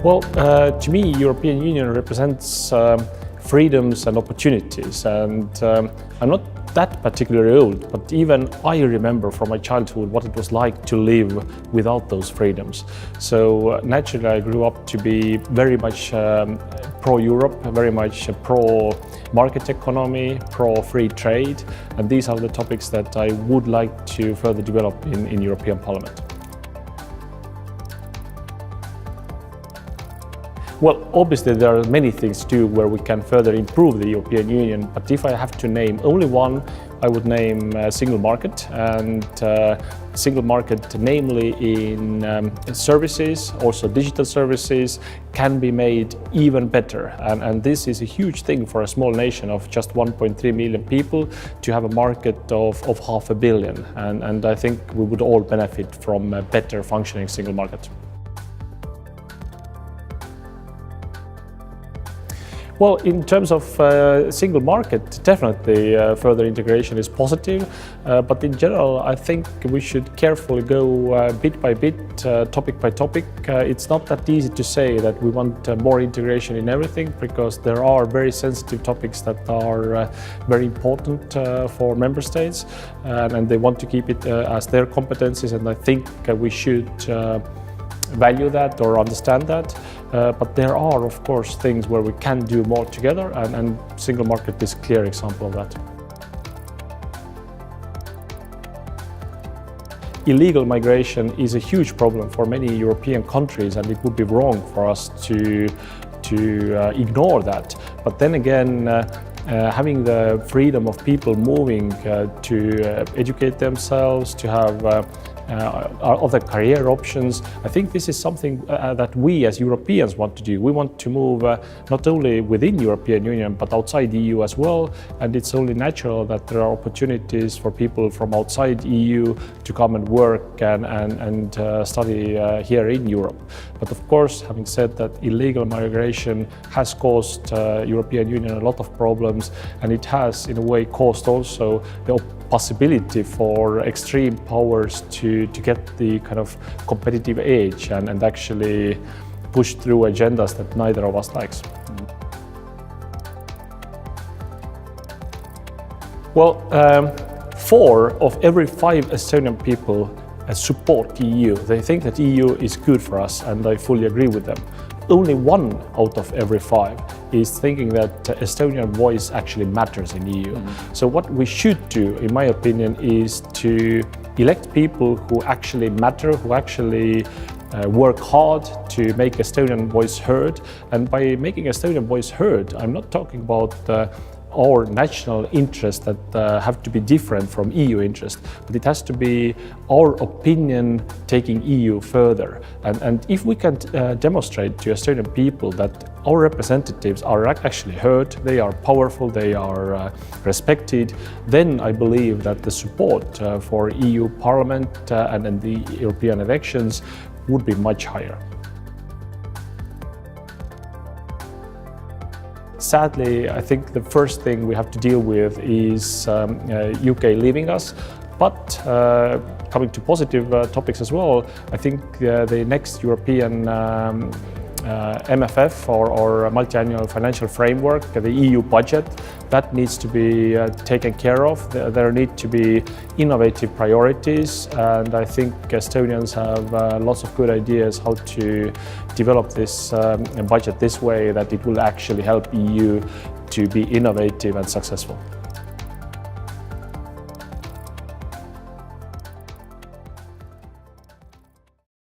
Well, to me, European Union represents freedoms and opportunities, and I'm not that particularly old, but even I remember from my childhood what it was like to live without those freedoms. So naturally I grew up to be very much pro-Europe, very much pro-market economy, pro-free trade, and these are the topics that I would like to further develop in European Parliament. Well, obviously there are many things to do where we can further improve the European Union, but if I have to name only one, I would name single market, and single market namely in services, also digital services, can be made even better. And this is a huge thing for a small nation of just 1.3 million people to have a market of 500 million. And I think we would all benefit from a better functioning single market. Well, in terms of single market, definitely further integration is positive, but in general I think we should carefully go bit by bit, topic by topic. It's not that easy to say that we want more integration in everything, because there are very sensitive topics that are very important for member states, and they want to keep it as their competencies, and I think we should value that or understand that. But there are, of course, things where we can do more together, and single market is a clear example of that. Illegal migration is a huge problem for many European countries, and it would be wrong for us to ignore that. But then again, having the freedom of people moving to educate themselves, to have other career options. I think this is something that we as Europeans want to do. We want to move not only within European Union but outside the EU as well, and it's only natural that there are opportunities for people from outside EU to come and work and study here in Europe. But of course, having said that, illegal migration has caused European Union a lot of problems, and it has in a way caused also the possibility for extreme powers to get the kind of competitive edge and actually push through agendas that neither of us likes. Well, 4 of every 5 Estonian people support the EU. They think that EU is good for us, and I fully agree with them. Only 1 out of every 5 is thinking that Estonian voice actually matters in the EU. So what we should do, in my opinion, is to elect people who actually matter, who actually work hard to make Estonian voice heard. And by making Estonian voice heard, I'm not talking about our national interests that have to be different from EU interests, but it has to be our opinion taking EU further. And if we can demonstrate to Estonian people that our representatives are actually heard, they are powerful, they are respected, then I believe that the support for EU Parliament and the European elections would be much higher. Sadly, I think the first thing we have to deal with is UK leaving us, but coming to positive topics as well, I think the next European MFF or multi-annual financial framework, the EU budget, that needs to be taken care of. There need to be innovative priorities, and I think Estonians have lots of good ideas how to develop this budget this way that it will actually help EU to be innovative and successful.